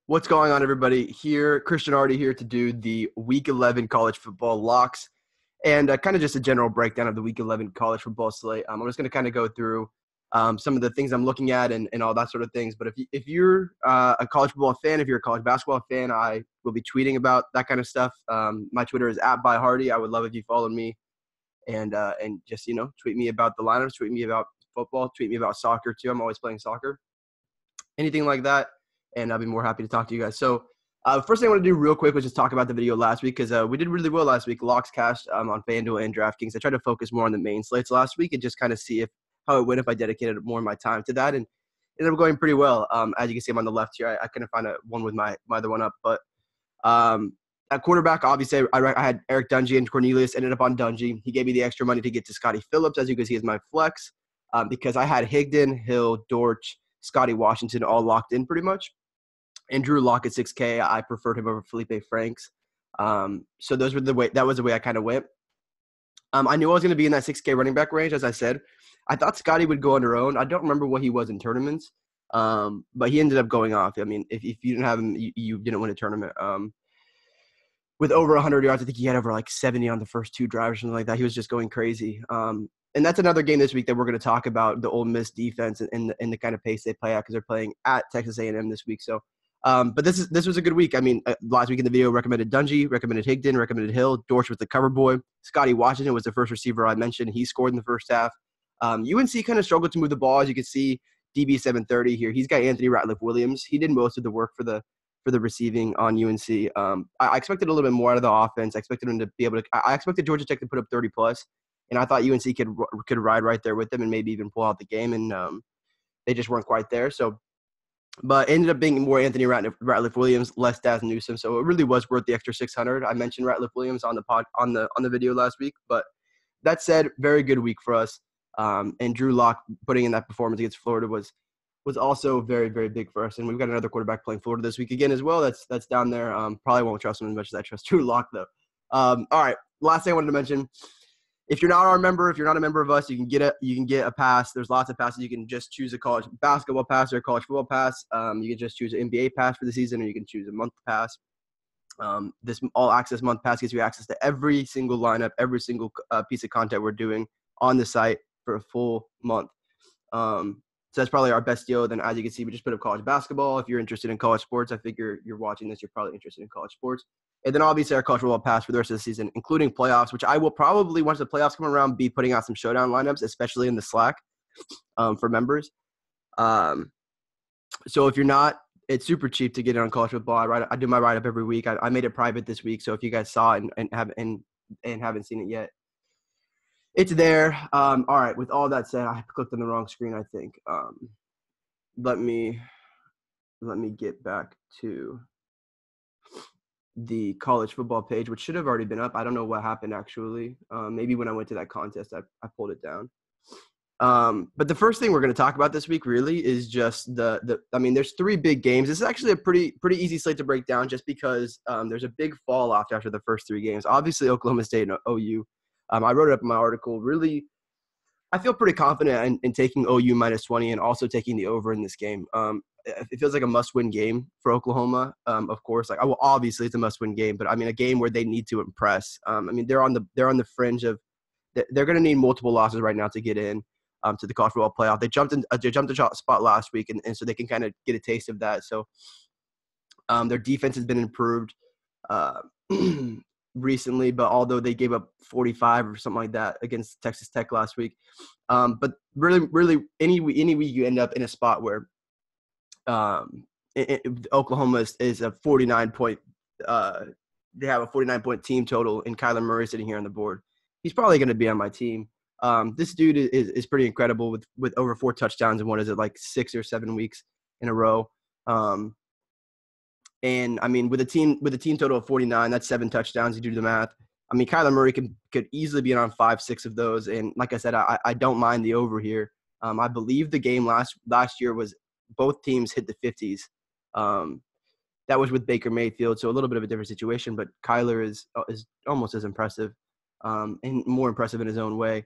What's going on, everybody? Here, Christian Artie here to do the Week 11 college football locks and kind of just a general breakdown of the Week 11 college football slate. I'm just going to kind of go through some of the things I'm looking at and all that sort of things. But if you're a college football fan, if you're a college basketball fan, I will be tweeting about that kind of stuff. My Twitter is @byhardy. I would love if you followed me and just, tweet me about the lineups, tweet me about football, tweet me about soccer too. I'm always playing soccer. Anything like that. And I'll be more happy to talk to you guys. So first thing I want to do real quick was just talk about the video last week because we did really well last week. Locks cashed on FanDuel and DraftKings. I tried to focus more on the main slates last week and just kind of see how it went if I dedicated more of my time to that. And it ended up going pretty well. As you can see, I'm on the left here. I couldn't find one with my other one up. But at quarterback, obviously, I had Eric Dungy and Cornelius. Ended up on Dungy. He gave me the extra money to get to Scotty Phillips, as you can see, as my flex because I had Higdon, Hill, Dortch, Scotty Washington all locked in pretty much. And Drew Lock at 6K, I preferred him over Felipe Franks. So that was the way I kind of went. I knew I was going to be in that 6K running back range, as I said. I thought Scotty would go on their own. I don't remember what he was in tournaments, but he ended up going off. I mean, if you didn't have him, you didn't win a tournament. With over 100 yards, I think he had over like 70 on the first two drives or something like that. He was just going crazy. And that's another game this week that we're going to talk about, the Ole Miss defense and the kind of pace they play at because they're playing at Texas A&M this week. So, but this was a good week. I mean, last week in the video, recommended Dungy, recommended Higdon, recommended Hill. Dortch was the cover boy. Scotty Washington was the first receiver I mentioned. He scored in the first half. UNC kind of struggled to move the ball. As you can see, DB 730 here. He's got Anthony Ratliff-Williams. He did most of the work for the receiving on UNC. I expected a little bit more out of the offense. I expected him to be able to. I expected Georgia Tech to put up 30 plus, and I thought UNC could ride right there with them and maybe even pull out the game. And they just weren't quite there. So. But ended up being more Anthony Ratliff-Williams, less Daz Newsome. So it really was worth the extra 600. I mentioned Ratliff-Williams on the video last week. But that said, very good week for us. And Drew Lock putting in that performance against Florida was also very, very big for us. And we've got another quarterback playing Florida this week again as well. That's down there. Probably won't trust him as much as I trust Drew Lock, though. All right, last thing I wanted to mention. If you're not our member, if you're not a member of us, you can get a pass. There's lots of passes. You can just choose a college basketball pass or a college football pass. You can just choose an NBA pass for the season, or you can choose a month pass. This all-access month pass gives you access to every single lineup, every single piece of content we're doing on the site for a full month. So that's probably our best deal. Then, as you can see, we just put up college basketball. If you're interested in college sports, I figure you're watching this, you're probably interested in college sports. And then obviously our college football pass for the rest of the season, including playoffs, which I will probably, once the playoffs come around, be putting out some showdown lineups, especially in the Slack for members. So if you're not, it's super cheap to get in on college football. I do my write-up every week. I made it private this week, so if you guys saw it and haven't seen it yet, it's there. All right, with all that said, I clicked on the wrong screen, I think. Let me get back to the college football page, which should have already been up. I don't know what happened, actually. Maybe when I went to that contest, I pulled it down. But the first thing we're going to talk about this week really is just there's three big games. This is actually a pretty easy slate to break down just because there's a big fall off after the first three games. Obviously, Oklahoma State and OU. I wrote it up in my article. Really, I feel pretty confident in taking OU -20 and also taking the over in this game. It feels like a must-win game for Oklahoma. Of course, obviously it's a must-win game, but I mean a game where they need to impress. They're on the fringe of. They're going to need multiple losses right now to get in to the college football playoff. They jumped a spot last week, and so they can kind of get a taste of that. So their defense has been improved recently, but although they gave up 45 or something like that against Texas Tech last week, but really any week you end up in a spot where Oklahoma is a 49-point. They have a 49-point team total, and Kyler Murray sitting here on the board. He's probably going to be on my team. This dude is pretty incredible with over 4 touchdowns in 6 or 7 weeks in a row. And I mean, with a team total of 49, that's 7 touchdowns. You do the math. I mean, Kyler Murray could easily be on 5-6 of those. And like I said, I don't mind the over here. I believe the game last year was both teams hit the 50s. That was with Baker Mayfield, so a little bit of a different situation. But Kyler is almost as impressive, and more impressive in his own way.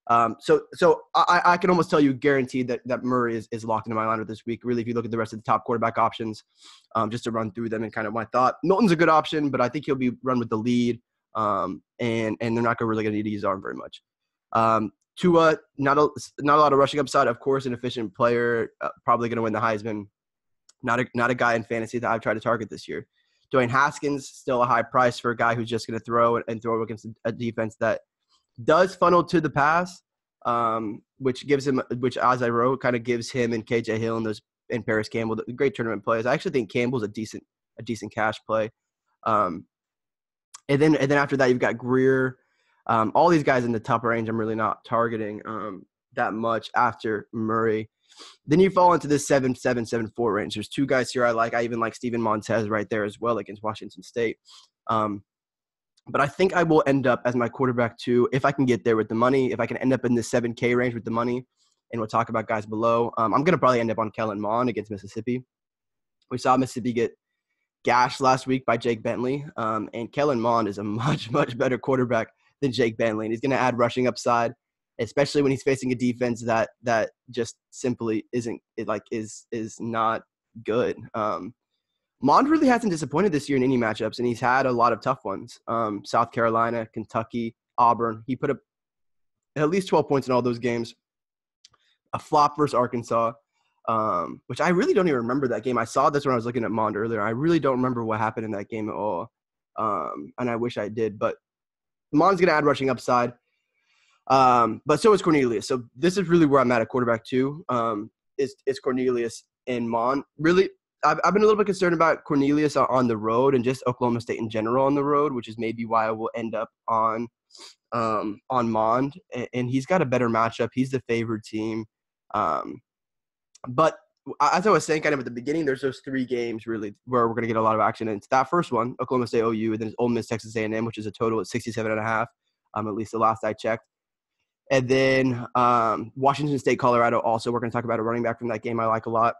I can almost tell you guaranteed that Murray is locked into my lineup this week. Really, if you look at the rest of the top quarterback options, just to run through them and kind of my thought. Milton's a good option, but I think he'll be run with the lead, and they're not really going to need to use arm very much. Tua, not a lot of rushing upside. Of course, an efficient player, probably going to win the Heisman. Not a guy in fantasy that I've tried to target this year. Dwayne Haskins, still a high price for a guy who's just going to throw against a defense that does funnel to the pass, which as I wrote, kind of gives him and KJ Hill and Paris Campbell the great tournament players. I actually think Campbell's a decent cash play. And then after that, you've got Greer. All these guys in the top range, I'm really not targeting that much after Murray. Then you fall into this 7-7, 7-4 range. There's two guys here I like. I even like Steven Montez right there as well against Washington State. But I think I will end up as my quarterback 2 if I can get there with the money. If I can end up in the 7K range with the money, and we'll talk about guys below. I'm going to probably end up on Kellen Mond against Mississippi. We saw Mississippi get gashed last week by Jake Bentley, and Kellen Mond is a much, much better quarterback than Jake Bentley. And he's going to add rushing upside, especially when he's facing a defense that just simply is not good. Mond really hasn't disappointed this year in any matchups, and he's had a lot of tough ones. South Carolina, Kentucky, Auburn. He put up at least 12 points in all those games. A flop versus Arkansas, which I really don't even remember that game. I saw this when I was looking at Mond earlier. I really don't remember what happened in that game at all, and I wish I did. But Mond's going to add rushing upside. But so is Cornelius. So this is really where I'm at quarterback 2. Is Cornelius and Mond. Really, I've been a little bit concerned about Cornelius on the road and just Oklahoma State in general on the road, which is maybe why I will end up on Mond. And he's got a better matchup. He's the favored team. But as I was saying kind of at the beginning, there's those 3 games really where we're going to get a lot of action. And it's that first one, Oklahoma State OU, and then Ole Miss Texas A&M, which is a total at 67.5, at least the last I checked. And then Washington State, Colorado also. We're going to talk about a running back from that game I like a lot.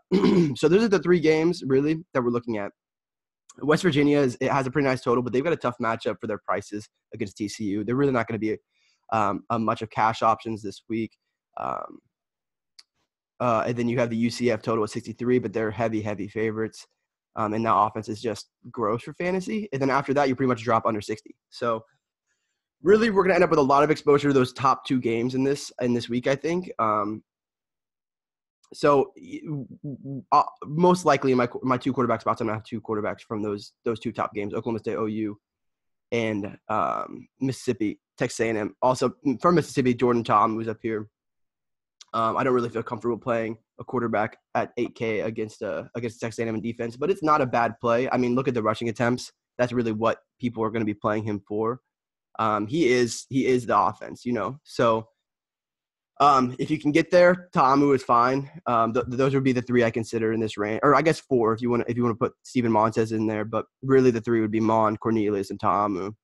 So those are the 3 games really that we're looking at. West Virginia has a pretty nice total, but they've got a tough matchup for their prices against TCU. They're really not going to be a much of cash options this week. And then you have the UCF total at 63, but they're heavy favorites. And that offense is just gross for fantasy. And then after that, you pretty much drop under 60. So really, we're going to end up with a lot of exposure to those top 2 games in this week, I think. Most likely in my 2 quarterback spots, I'm going to have 2 quarterbacks from those 2 top games, Oklahoma State OU and Mississippi, Texas A&M. Also, from Mississippi, Jordan Tom, who's up here. I don't really feel comfortable playing a quarterback at 8K against Texas A&M in defense, but it's not a bad play. I mean, look at the rushing attempts. That's really what people are going to be playing him for. He is the offense, So if you can get there, Ta'amu is fine. Those would be the 3 I consider in this range, or I guess 4 if you want to put Steven Montez in there. But really, the 3 would be Mond, Cornelius, and Ta'amu.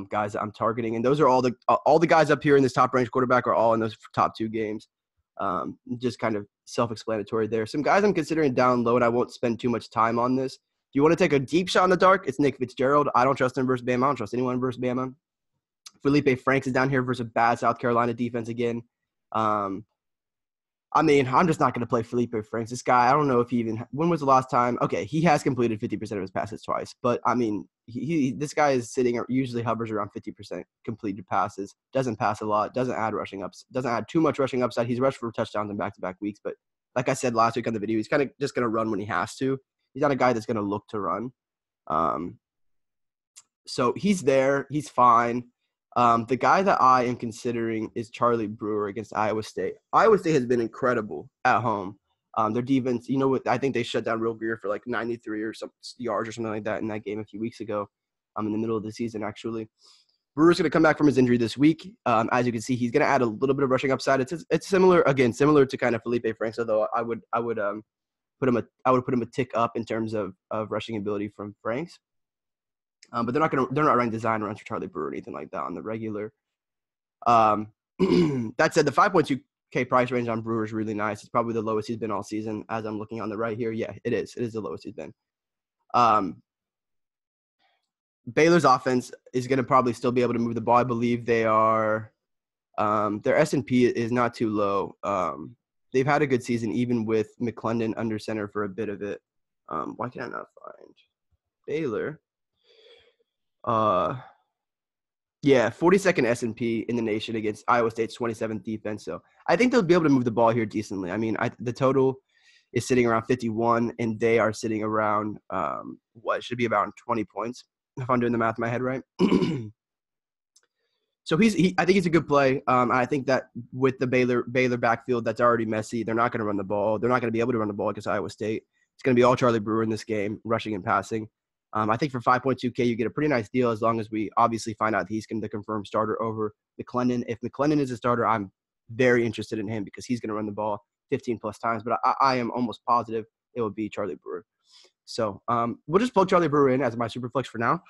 Guys that I'm targeting, and those are all the guys up here in this top range quarterback are all in those top 2 games. Just kind of self-explanatory there. Some guys I'm considering down low, and I won't spend too much time on this. If you want to take a deep shot in the dark, it's Nick Fitzgerald. I don't trust him versus Bama. I don't trust anyone versus Bama. Felipe Franks is down here versus a bad South Carolina defense again. I'm just not going to play Felipe Franks. This guy, I don't know if when was the last time? Okay, he has completed 50% of his passes twice. But, this guy is usually hovers around 50% completed passes. Doesn't pass a lot. Doesn't add too much rushing upside. He's rushed for touchdowns in back-to-back weeks. But like I said last week on the video, he's kind of just going to run when he has to. He's not a guy that's going to look to run. So he's there. He's fine. The guy that I am considering is Charlie Brewer against Iowa State. Iowa State has been incredible at home. Their defense, I think they shut down Real Greer for like 93 or some yards or something like that in that game a few weeks ago. In the middle of the season, actually. Brewer's going to come back from his injury this week. As you can see, he's going to add a little bit of rushing upside. It's similar to kind of Felipe Franks, although I would put him a tick up in terms of rushing ability from Franks. But they're not running design runs for Charlie Brewer or anything like that on the regular. That said, the 5.2K price range on Brewer is really nice. It's probably the lowest he's been all season. As I'm looking on the right here, yeah, it is. It is the lowest he's been. Baylor's offense is going to probably still be able to move the ball. I believe they are Their S&P is not too low. They've had a good season, even with McClendon under center for a bit of it. Why can I not find Baylor? 42nd S&P in the nation against Iowa State's 27th defense. So I think they'll be able to move the ball here decently. I mean, the total is sitting around 51, and they are sitting around what should be about 20 points, if I'm doing the math in my head right. So I think he's a good play. I think that with the Baylor backfield that's already messy, they're not going to run the ball. They're not going to be able to run the ball against Iowa State. It's going to be all Charlie Brewer in this game, rushing and passing. I think for 5.2K, you get a pretty nice deal as long as we obviously find out he's going to confirm starter over McClendon. If McClendon is a starter, I'm very interested in him because he's going to run the ball 15-plus times. But I am almost positive it will be Charlie Brewer. So we'll just plug Charlie Brewer in as my super flex for now.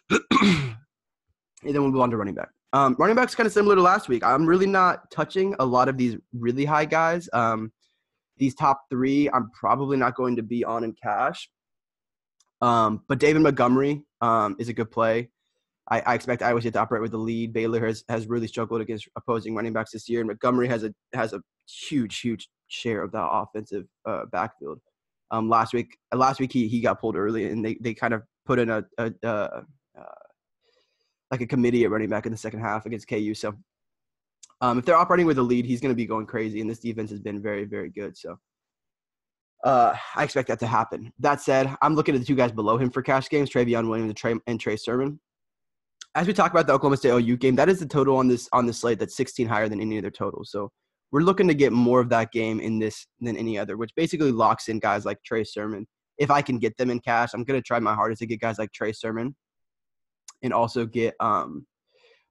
And then we'll move on to running back. Running back's kind of similar to last week. I'm really not touching a lot of these really high guys. These top three, I'm probably not going to be on in cash. But David Montgomery is a good play. I expect Iowa State to operate with the lead. Baylor has really struggled against opposing running backs this year, and Montgomery has a huge share of that offensive backfield. Last week he got pulled early, and they kind of put in a committee at running back in the second half against KU. So if they're operating with a lead, he's going to be going crazy, and this defense has been very, very good. So I expect that to happen. That said, I'm looking at the two guys below him for cash games, Travion Williams and Trey Sermon. As we talk about the Oklahoma State OU game, that is the total on this slate that's 16 higher than any other total. So we're looking to get more of that game in this than any other, which basically locks in guys like Trey Sermon. If I can get them in cash, I'm going to try my hardest to get guys like Trey Sermon and also get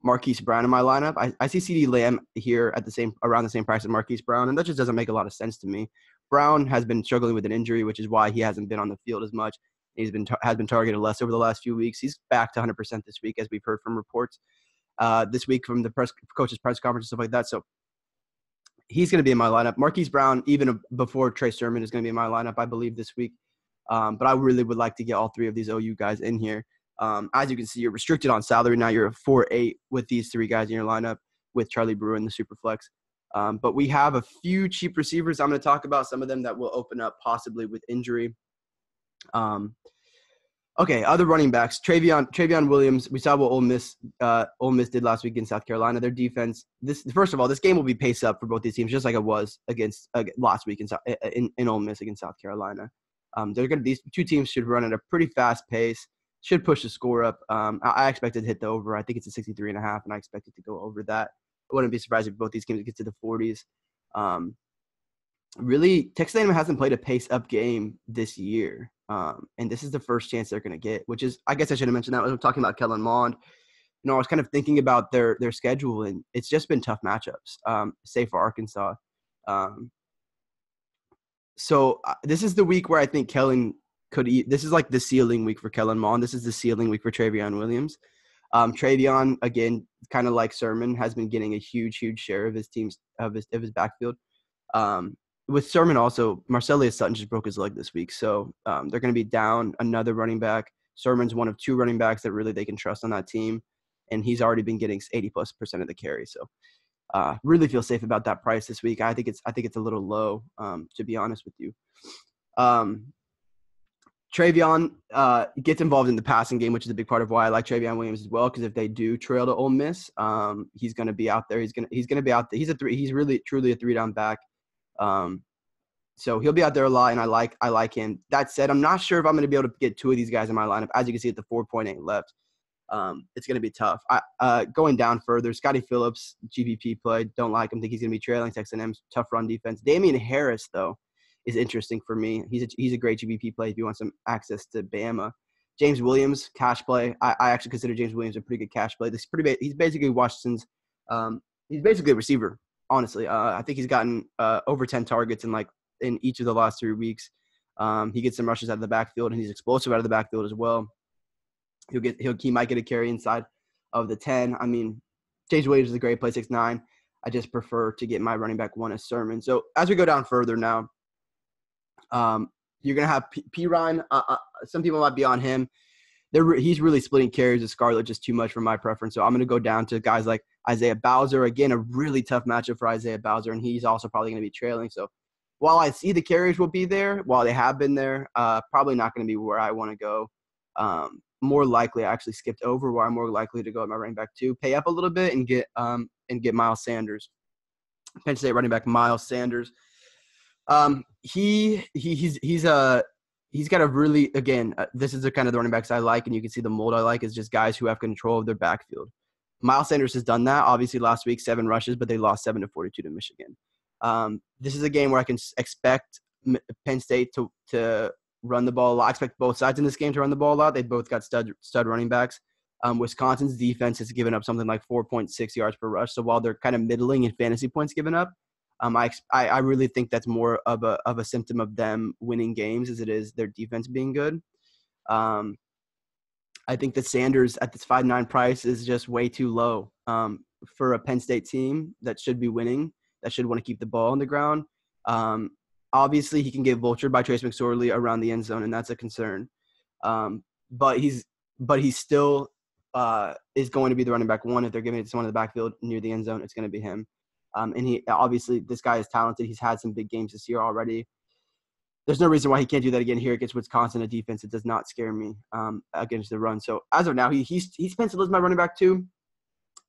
Marquise Brown in my lineup. I see CeeDee Lamb here at around the same price as Marquise Brown, and that just doesn't make a lot of sense to me. Brown has been struggling with an injury, which is why he hasn't been on the field as much. Has been targeted less over the last few weeks. He's back to 100% this week, as we've heard from reports this week from the coach's press conference and stuff like that. So he's going to be in my lineup. Marquise Brown, even before Trey Sermon, is going to be in my lineup, I believe, this week. But I really would like to get all three of these OU guys in here. As you can see, you're restricted on salary now. You're a 4-8 with these three guys in your lineup with Charlie Brewer in the Superflex. But we have a few cheap receivers. I'm going to talk about some of them that will open up possibly with injury. Okay, other running backs. Travion Williams. We saw what Ole Miss did last week in South Carolina. Their defense. First of all, this game will be pace up for both these teams, just like it was against last week in Ole Miss against South Carolina. These two teams should run at a pretty fast pace. Should push the score up. I expect it to hit the over. I think it's a 63.5, and I expect it to go over that. I wouldn't be surprised if both these games get to the 40s. Really, Texas A&M hasn't played a pace-up game this year, and this is the first chance they're going to get, which is – I guess I should have mentioned that when I'm talking about Kellen Mond. I was kind of thinking about their schedule, and it's just been tough matchups, save for Arkansas. So this is the week where I think Kellen – this is like the ceiling week for Kellen Mond. This is the ceiling week for Travion Williams. Travion, again, kind of like Sermon, has been getting a huge share of his backfield. With Sermon also, Marcelius Sutton just broke his leg this week. So they're going to be down another running back. Sermon's one of two running backs that really they can trust on that team. And he's already been getting 80+% of the carry. So really feel safe about that price this week. I think it's a little low, to be honest with you. Travion gets involved in the passing game, which is a big part of why I like Travion Williams as well. Because if they do trail to Ole Miss, he's going to be out there. He's going to be out there. He's really truly a 3-down back. So he'll be out there a lot, and I like him. That said, I'm not sure if I'm going to be able to get two of these guys in my lineup. As you can see, at the 4.8 left, it's going to be tough. Going down further, Scotty Phillips, GPP play. Don't like him. Think he's going to be trailing Texas A&M's tough run defense. Damian Harris, though, is interesting for me. He's a great GBP play if you want some access to Bama. James Williams, cash play. I actually consider James Williams a pretty good cash play. He's basically Washington's. He's basically a receiver, honestly. I think he's gotten over 10 targets in each of the last 3 weeks. He gets some rushes out of the backfield, and he's explosive out of the backfield as well. He might get a carry inside of the 10. I mean, James Williams is a great play, 6'9". I just prefer to get my running back one as Sermon. So as we go down further now. You're going to have P. Ryan. Some people might be on him. He's really splitting carries with Scarlett just too much for my preference. So I'm going to go down to guys like Isaiah Bowser. Again, a really tough matchup for Isaiah Bowser, and he's also probably going to be trailing. So while I see the carries will be there, while they have been there, probably not going to be where I want to go. More likely, I actually skipped over where I'm more likely to go at my running back 2, pay up a little bit and get Miles Sanders. Penn State running back Miles Sanders. He's got a really, again, this is the kind of the running backs I like, and you can see the mold I like is just guys who have control of their backfield. Miles Sanders has done that. Obviously, last week, 7 rushes, but they lost 7-42 to Michigan. This is a game where I can expect Penn State to run the ball a lot. I expect both sides in this game to run the ball a lot. They both got stud running backs. Wisconsin's defense has given up something like 4.6 yards per rush. So while they're kind of middling in fantasy points given up, I really think that's more of a symptom of them winning games as it is their defense being good. I think that Sanders at this 5.9 price is just way too low for a Penn State team that should be winning, that should want to keep the ball on the ground. Obviously, he can get vultured by Trace McSorley around the end zone, and that's a concern. But he's still is going to be the running back 1. If they're giving it to someone in the backfield near the end zone, it's going to be him. And he obviously, this guy is talented. He's had some big games this year already. There's no reason why he can't do that again here against Wisconsin, a defense. It does not scare me against the run. So as of now, he's penciled as my running back 2.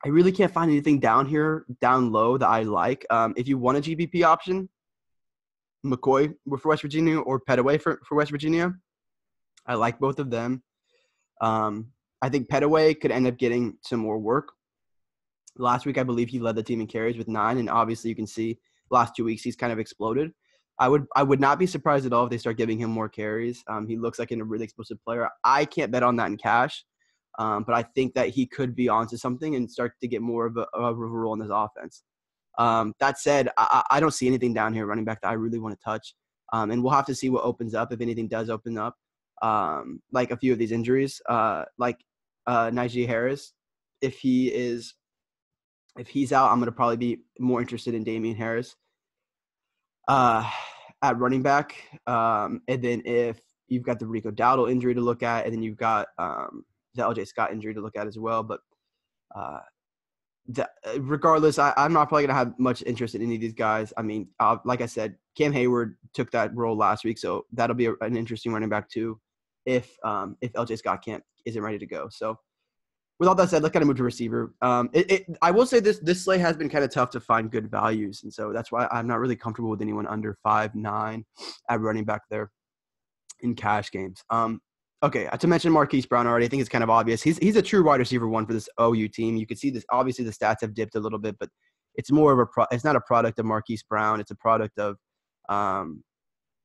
I really can't find anything down low that I like. If you want a GPP option, McCoy for West Virginia or Petaway for West Virginia, I like both of them. I think Petaway could end up getting some more work. Last week, I believe he led the team in carries with 9, and obviously you can see last 2 weeks he's kind of exploded. I would not be surprised at all if they start giving him more carries. He looks like a really explosive player. I can't bet on that in cash, but I think that he could be onto something and start to get more of a role in this offense. That said, I don't see anything down here running back that I really want to touch, and we'll have to see what opens up if anything does open up, like a few of these injuries, like Najee Harris. If he's out, I'm going to probably be more interested in Damian Harris at running back. And then if you've got the Rico Dowdle injury to look at, and then you've got the LJ Scott injury to look at as well. But regardless, I'm not probably going to have much interest in any of these guys. I mean, like I said, Cam Hayward took that role last week, so that'll be an interesting running back too if LJ Scott isn't ready to go. So with all that said, let's kind of move to receiver. I will say this slate has been kind of tough to find good values, and so that's why I'm not really comfortable with anyone under 5.9 at running back there in cash games. Okay, to mention Marquise Brown already, I think it's kind of obvious. He's a true wide receiver 1 for this OU team. You can see this. Obviously, the stats have dipped a little bit, but it's more of it's not a product of Marquise Brown. It's a product of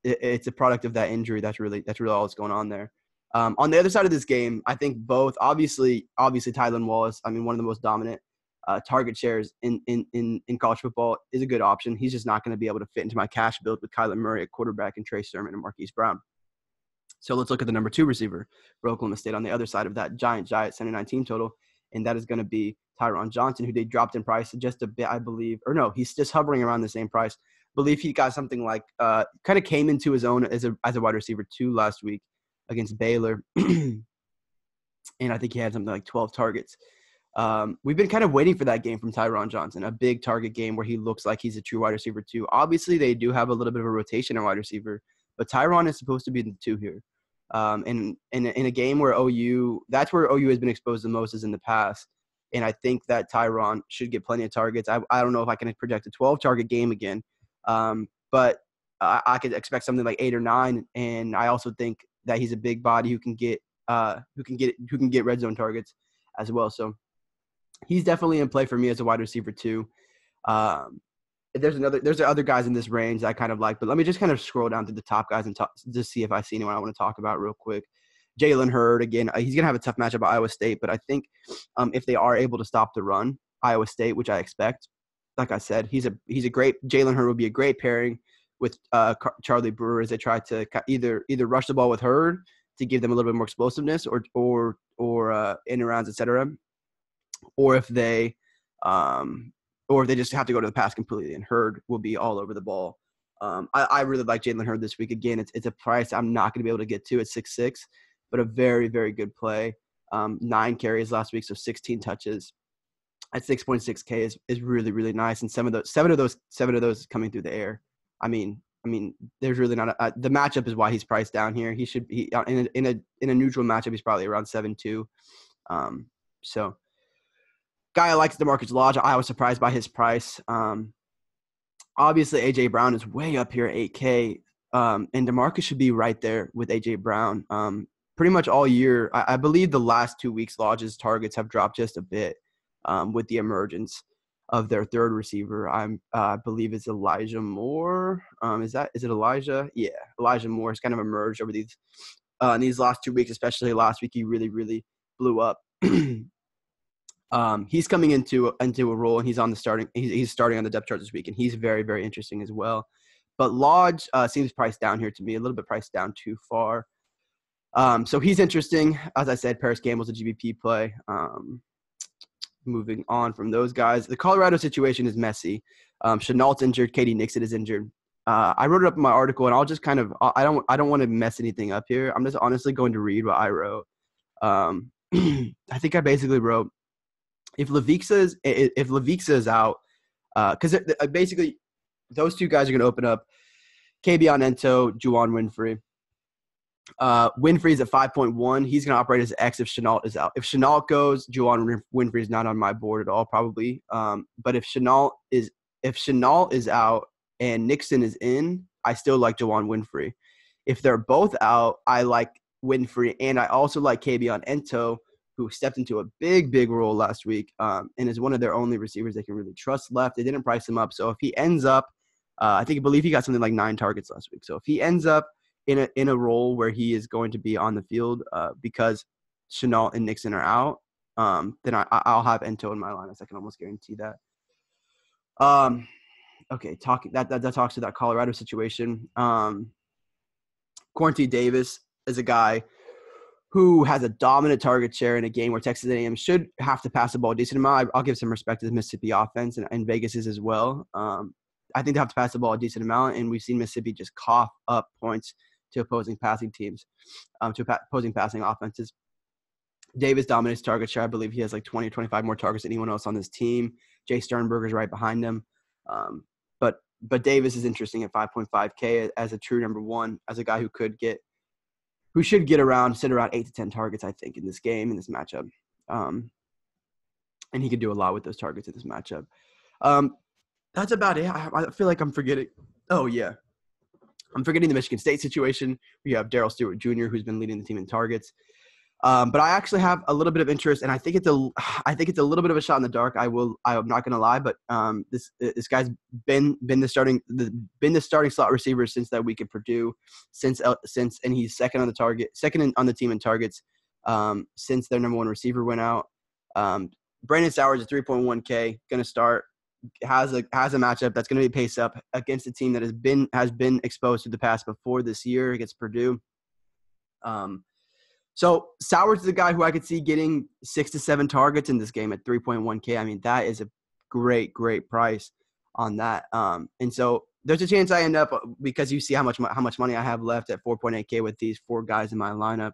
it's a product of that injury. That's really all that's going on there. On the other side of this game, I think both obviously Tylan Wallace, I mean, one of the most dominant target shares in college football, is a good option. He's just not going to be able to fit into my cash build with Kyler Murray at quarterback and Trey Sermon and Marquise Brown. So let's look at the number 2 receiver for Oklahoma State on the other side of that giant 79 team total, and that is going to be Tyron Johnson, who they dropped in price just a bit, I believe. Or no, he's just hovering around the same price. I believe he got something like kind of came into his own as a wide receiver 2 last week against Baylor, and I think he had something like 12 targets. We've been kind of waiting for that game from Tyron Johnson, a big target game where he looks like he's a true wide receiver 2. Obviously, they do have a little bit of a rotation in wide receiver, but Tyron is supposed to be the 2 here. And in a game where that's where OU has been exposed the most is in the past. And I think that Tyron should get plenty of targets. I don't know if I can project a 12-target game again, but I could expect something like 8 or 9. And I also think that he's a big body who can get red zone targets as well. So he's definitely in play for me as a wide receiver 2. There's other guys in this range that I kind of like, but let me just kind of scroll down to the top guys and just see if I see anyone I want to talk about real quick. Jalen Hurd, again, he's going to have a tough matchup at Iowa State, but I think if they are able to stop the run, Iowa State, which I expect, like I said, Jalen Hurd would be a great pairing with Charlie Brewer as they try to either rush the ball with Hurd to give them a little bit more explosiveness or in arounds, etc. Or if they just have to go to the pass completely, and Hurd will be all over the ball. I really like Jalen Hurd this week. Again, it's a price I'm not going to be able to get to at 6.6, but a very, very good play. 9 carries last week, so 16 touches. at 6.6K is really, really nice. And seven of those coming through the air. I mean, there's really not the matchup is why he's priced down here. He should be in a neutral matchup. He's probably around 7.2. So guy I like is DeMarcus Lodge. I was surprised by his price. Obviously AJ Brown is way up here at 8K. And DeMarcus should be right there with AJ Brown. Pretty much all year. I believe the last 2 weeks Lodge's targets have dropped just a bit. With the emergence of their third receiver, I believe it's Elijah Moore. Is it Elijah? Yeah, Elijah Moore has kind of emerged over these in these last 2 weeks, especially last week. He really, really blew up. He's coming into a role, and he's on the starting. He's starting on the depth chart this week, and he's very, very interesting as well. But Lodge seems priced down here to me, a little bit priced down too far. So he's interesting. As I said, Paris Campbell's a GBP play. Moving on from those guys, the Colorado situation is messy. Chenault's injured. Katie Nixon is injured. I wrote it up in my article, and I'll just kind of I don't want to mess anything up here. I'm just honestly going to read what I wrote. I think I basically wrote if Levixa is out, because basically those two guys are going to open up. Kabion Ento, Juwan Winfrey. Winfrey's at 5.1. He's going to operate as X if Chenault is out. If Chenault goes, Juwan Winfrey is not on my board at all, probably. But if Chenault is out and Nixon is in, I still like Juwan Winfrey. If they're both out, I like Winfrey, and I also like Kabion Ento, who stepped into a big, big role last week, and is one of their only receivers they can really trust left. They didn't price him up, so if he ends up, I believe he got something like 9 targets last week. So if he ends up in a role where he is going to be on the field because Chenault and Nixon are out, then I'll have Ento in my lineups. I can almost guarantee that. Okay, that talks to that Colorado situation. Quarantine Davis is a guy who has a dominant target share in a game where Texas A&M should have to pass the ball a decent amount. I'll give some respect to the Mississippi offense and Vegas is as well. I think they have to pass the ball a decent amount, and we've seen Mississippi just cough up points to opposing passing teams, opposing passing offenses. Davis dominates target share. I believe he has like 20 or 25 more targets than anyone else on this team. Jay Sternberger's right behind him. But Davis is interesting at 5.5K as a true number one, as a guy who should sit around 8 to 10 targets, I think, in this game, in this matchup. And he could do a lot with those targets in this matchup. That's about it. I feel like I'm forgetting. Oh, yeah. I'm forgetting the Michigan State situation. We have Darrell Stewart Jr., who's been leading the team in targets. But I actually have a little bit of interest, and I think it's a little bit of a shot in the dark. I'm not going to lie, but this guy's been the starting slot receiver since that week at Purdue, and he's second on the team in targets since their number one receiver went out. Brandon Sowers at 3.1K, going to start. Has a matchup that's going to be paced up against a team that has been exposed to the pass before this year against Purdue. So Sowers is a guy who I could see getting 6 to 7 targets in this game at 3.1K. I mean, that is a great price on that. And so there's a chance I end up, because you see how much money I have left at 4.8K with these 4 guys in my lineup,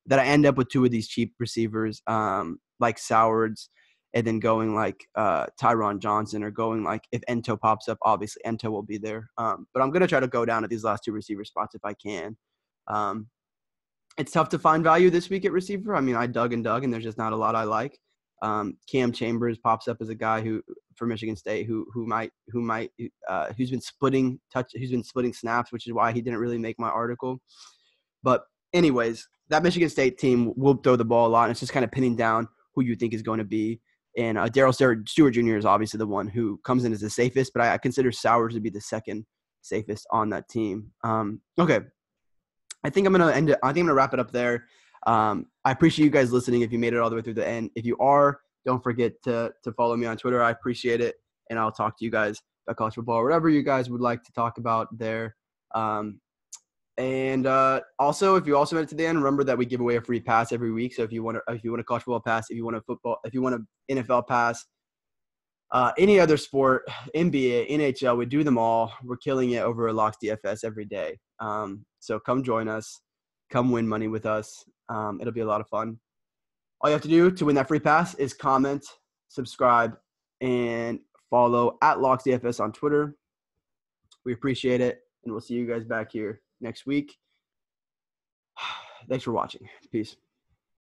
that I end up with 2 of these cheap receivers, like Sowers, and then going like Tyron Johnson, or going like if Ento pops up, obviously Ento will be there. But I'm going to try to go down to these last 2 receiver spots if I can. It's tough to find value this week at receiver. I mean, I dug, and there's just not a lot I like. Cam Chambers pops up as a guy who for Michigan State who's been splitting snaps, which is why he didn't really make my article. But anyways, that Michigan State team will throw the ball a lot, and it's just kind of pinning down who you think is going to be. And Darrell Stewart Jr. is obviously the one who comes in as the safest, but I consider Sowers to be the second safest on that team. Okay. I think I'm going to wrap it up there. I appreciate you guys listening if you made it all the way through the end. If you are, don't forget to follow me on Twitter. I appreciate it. And I'll talk to you guys about college football, or whatever you guys would like to talk about there. And also, if you also made it to the end, remember that we give away a free pass every week. So if you want a college football an NFL pass, any other sport, NBA, NHL, we do them all. We're killing it over at Locks DFS every day. So come join us. Come win money with us. It'll be a lot of fun. All you have to do to win that free pass is comment subscribe, and follow at Locks DFS on Twitter. We appreciate it, and we'll see you guys back here next week. Thanks for watching. Peace.